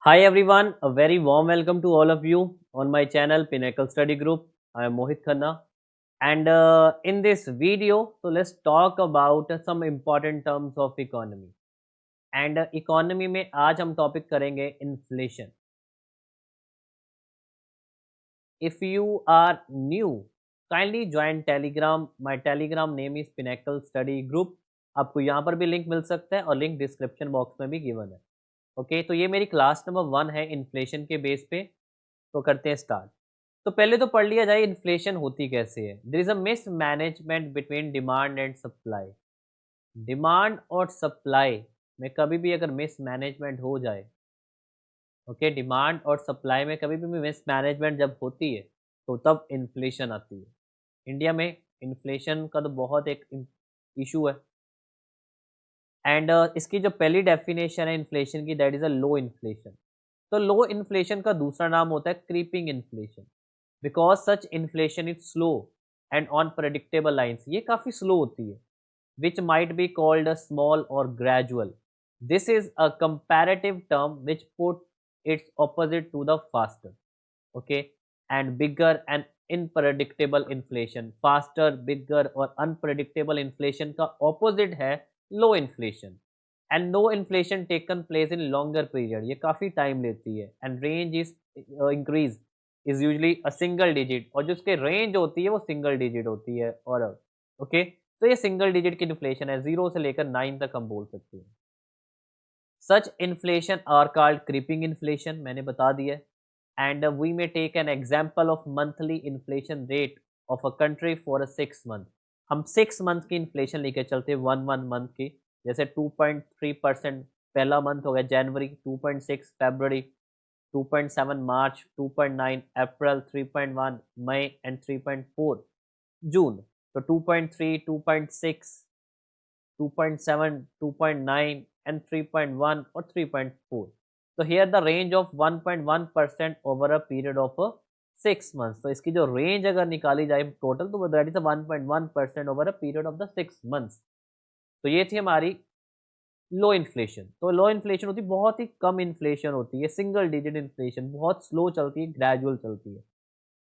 Hi everyone, a very warm welcome to all of you on my channel Pinnacle Study Group. I am Mohit Khanna, and in this video, so let's talk about some important terms of economy. And economy में आज हम topic करेंगे inflation. If you are new, kindly join Telegram. My Telegram name is Pinnacle Study Group. आपको यहाँ पर भी link मिल सकता है और लिंक डिस्क्रिप्शन बॉक्स में भी गिवन है. ओके, तो ये मेरी क्लास नंबर 1 है इन्फ्लेशन के बेस पे. तो करते हैं स्टार्ट. तो पहले तो पढ़ लिया जाए इन्फ्लेशन होती कैसे है. There is a mismanagement between demand and supply. Demand और सप्लाई में कभी भी अगर मिस मैनेजमेंट हो जाए, ओके, डिमांड और सप्लाई में कभी भी मिस मैनेजमेंट जब होती है तो तब इन्फ्लेशन आती है. इंडिया में इन्फ्लेशन का तो बहुत एक इशू है. एंड इसकी जो पहली डेफिनेशन है इन्फ्लेशन की, that is a low inflation. तो लो इन्फ्लेशन का दूसरा नाम होता है creeping inflation. Because such inflation is slow and on predictable lines. ये काफ़ी स्लो होती है. Which might be called a small और gradual. This is a comparative term which put its opposite to the faster, okay, and bigger and unpredictable inflation. Faster, bigger और unpredictable inflation का ऑपोजिट है low inflation. And no inflation taken place in longer period. ये काफ़ी time लेती है. And range is increase is usually a single digit. और जो उसके रेंज होती है वो सिंगल डिजिट होती है. और ओके, तो ये सिंगल डिजिट की इन्फ्लेशन है. 0 से लेकर 9 तक हम बोल सकते हैं. Such inflation are called creeping inflation, मैंने बता दिया. And we may take an example of monthly inflation rate of a country for a 6 month. हम 6 मंथ की इन्फ्लेशन लेकर चलते हैं, वन मंथ की. जैसे 2.3% पहला मंथ हो गया जनवरी, 2.6 फरवरी, 2.7 मार्च, 2.9 अप्रैल, 3.1 मई एंड 3.4 जून. तो 2.3, 2.6, 2.7, 2.9 and 3.1 or 3.4. So here the range of 1.1% over a period of 6 months. तो इसकी जो रेंज अगर निकाली जाए टोटल, तो that is 1.1% over a period of the 6 months. तो ये थी हमारी लो इन्फ्लेशन. तो लो इन्फ्लेशन होती है, बहुत ही कम इन्फ्लेशन होती है, सिंगल डिजिट इन्फ्लेशन, बहुत स्लो चलती है, ग्रेजुअल चलती है.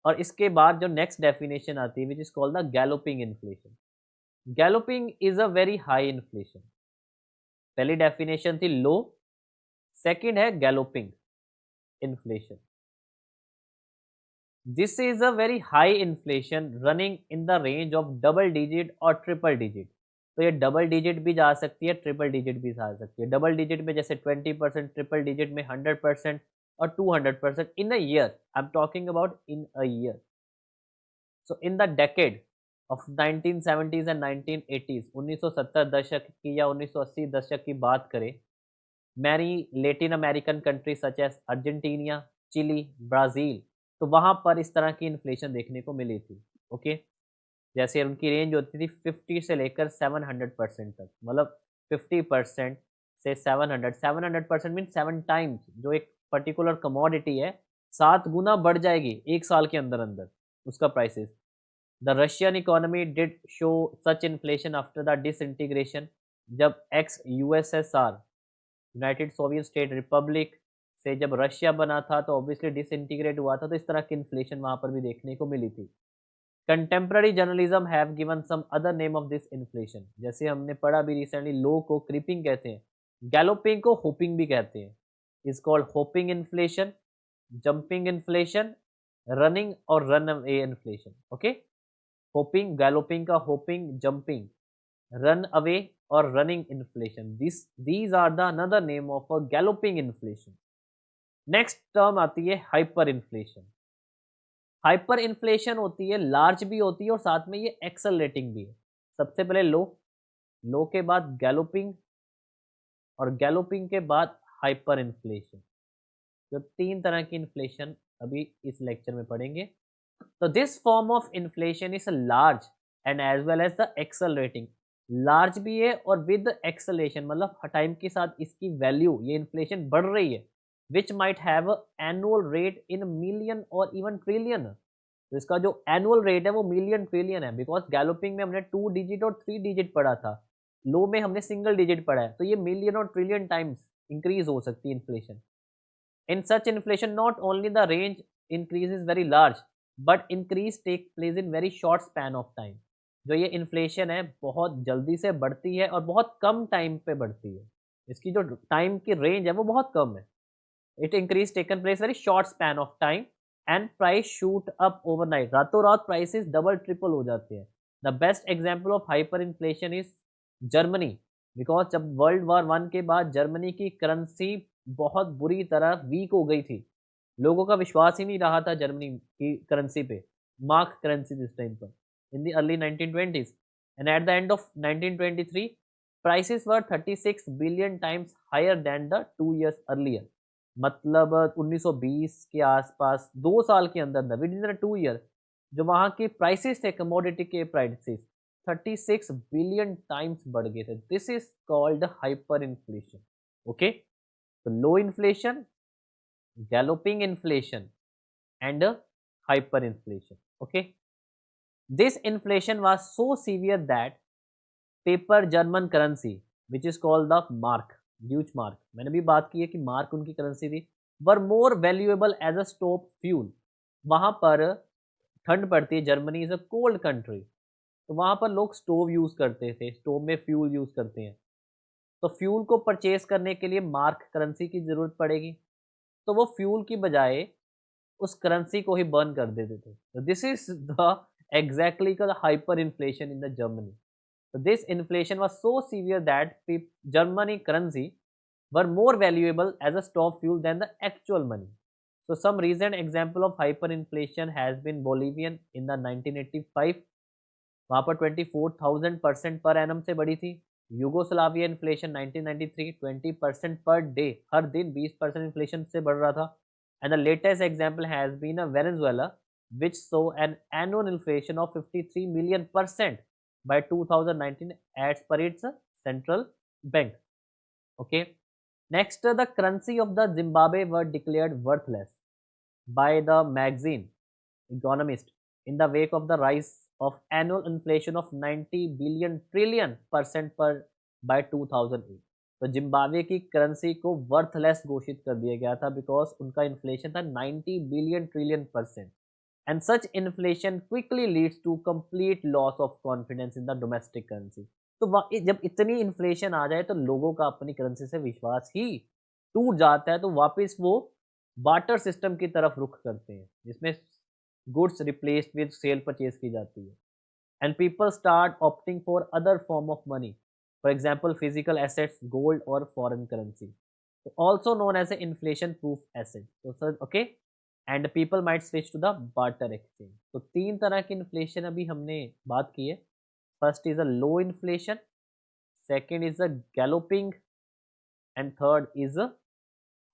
और इसके बाद जो नेक्स्ट डेफिनेशन आती है विच is called the galloping inflation. Galloping is a very high inflation. पहली डेफिनेशन थी लो, सेकंड है galloping inflation. This is a very high inflation running in the range of double digit और ट्रिपल डिजिट. तो ये double digit भी जा सकती है, ट्रिपल डिजिट भी जा सकती है. डबल डिजिट में जैसे 20%, ट्रिपल डिजिट में 100% और 200% in a year. I am talking about in a year. So in the decade of 1970s and 1980s, 1970 दशक की या 1980 दशक की बात करें, many Latin American country such as Argentina, Chile, Brazil, तो वहाँ पर इस तरह की इन्फ्लेशन देखने को मिली थी. ओके, जैसे उनकी रेंज होती थी 50 से लेकर 700% तक. मतलब 50% से 700% मीन 7 टाइम्स. जो एक पर्टिकुलर कमोडिटी है, 7 गुना बढ़ जाएगी एक साल के अंदर अंदर उसका prices. The Russian economy did show such inflation after the disintegration. जब X USSR, united soviet state republic से जब रशिया बना था, तो ऑब्वियसली डिसइंटीग्रेट हुआ था, तो इस तरह की इन्फ्लेशन वहाँ पर भी देखने को मिली थी. Contemporary journalism have given some other name of this inflation. जैसे हमने पढ़ा भी रिसेंटली, लो को क्रीपिंग कहते हैं, गैलोपिंग को होपिंग भी कहते हैं. Is called hopping inflation, jumping inflation, running और run away inflation. Okay, hopping, galloping का होपिंग, जंपिंग, रन अवे और running inflation. These are the another name of a galloping inflation. Next term आती है hyper inflation. Hyper inflation होती है, large भी होती है और साथ में ये एक्सेलरेटिंग भी है. सबसे पहले लो, लो के बाद गैलोपिंग और गैलोपिंग के बाद हाइपर इन्फ्लेशन. जो 3 तरह की इन्फ्लेशन अभी इस लेक्चर में पढ़ेंगे. तो this form of inflation is large and as well as the accelerating. Large भी है और विद एक्सेलेशन, मतलब टाइम के साथ इसकी वैल्यू, ये इन्फ्लेशन बढ़ रही है, which might have annual rate in million और इवन ट्रिलियन. तो इसका जो एनुअल रेट है वो मिलियन ट्रिलियन है. बिकॉज गैलोपिंग में हमने 2 डिजिट और 3 डिजिट पढ़ा था, लो में हमने सिंगल डिजिट पढ़ा है, तो ये मिलियन और ट्रिलियन टाइम्स इंक्रीज हो सकती है inflation. In such inflation, not only the range increase is very large, but increase take place in very short span of time. जो ये इन्फ्लेशन है बहुत जल्दी से बढ़ती है और बहुत कम टाइम पे बढ़ती है। इसकी जो टाइम की रेंज है वो बहुत कम है। It increase taken place very short span of time and price shoot up overnight. रातों रात प्राइसेस डबल ट्रिपल हो जाते हैं। The best example of hyper inflation is Germany, because जब वर्ल्ड वॉर वन के बाद जर्मनी की करेंसी बहुत बुरी तरह वीक हो गई थी। लोगों का विश्वास ही नहीं रहा था जर्मनी की करेंसी पे, मार्क करेंसी दिस टाइम पर in the early 1920s, and at the end of 1923 prices were 36 billion times higher than the 2 years earlier। मतलब 1920 के आसपास 2 साल के अंदर विद इन 2 ईयर जो वहाँ की प्राइसेस थे, कमोडिटी के प्राइसेस 36 बिलियन टाइम्स बढ़ गए थे। This is called hyper inflation. Okay, तो low inflation, galloping inflation and hyper inflation. Okay, this inflation was so severe that paper German currency which is called the mark, Deutsche mark, मैंने भी बात की है कि मार्क उनकी currency थी, were more valuable as a stove fuel. वहाँ पर ठंड पड़ती है, Germany is a cold country, तो वहाँ पर लोग स्टोव यूज़ करते थे, स्टोव में फ्यूल यूज़ करते हैं, तो फ्यूल को परचेज करने के लिए मार्क करेंसी की ज़रूरत पड़ेगी, तो वो फ्यूल की बजाय उस करेंसी को ही बर्न कर देते थे। तो दिस इज द एग्जैक्टली का hyper inflation in the Germany. So this inflation was so severe that Germany currency were more valuable as a stock fuel than the actual money. So some recent example of hyperinflation has been Bolivian in the 1985, वहाँ पर 24,000% per annum से बढ़ी थी। Yugoslavia inflation 1993 20% per day, हर दिन 20% inflation से बढ़ रहा था। And the latest example has been a Venezuela which saw an annual inflation of 53 million% by 2019 as per its central bank। Okay, next the currency of the Zimbabwe were declared worthless by the magazine Economist in the wake of the rise of annual inflation of 90 billion trillion percent per by 2008। तो Zimbabwe की currency को worthless घोषित कर दिया गया था because उनका inflation था 90 billion trillion percent, and such inflation quickly leads to complete loss of confidence in the domestic currency. तो जब इतनी इन्फ्लेशन आ जाए तो लोगों का अपनी करेंसी से विश्वास ही टूट जाता है, तो वापस वो बार्टर सिस्टम की तरफ रुख करते हैं जिसमें goods replaced with sale purchase की जाती है, and people start opting for other form of money, for example physical assets, gold और foreign currency, also known as a inflation proof asset. तो sir okay, and people might switch to the barter exchange. तो तीन तरह की inflation अभी हमने बात की है। First is a low inflation, second is a galloping, and third is a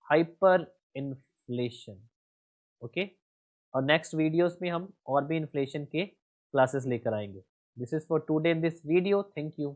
hyper inflation. Okay, और नेक्स्ट वीडियोस में हम और भी इन्फ्लेशन के क्लासेस लेकर आएंगे। This is for today in this video, thank you.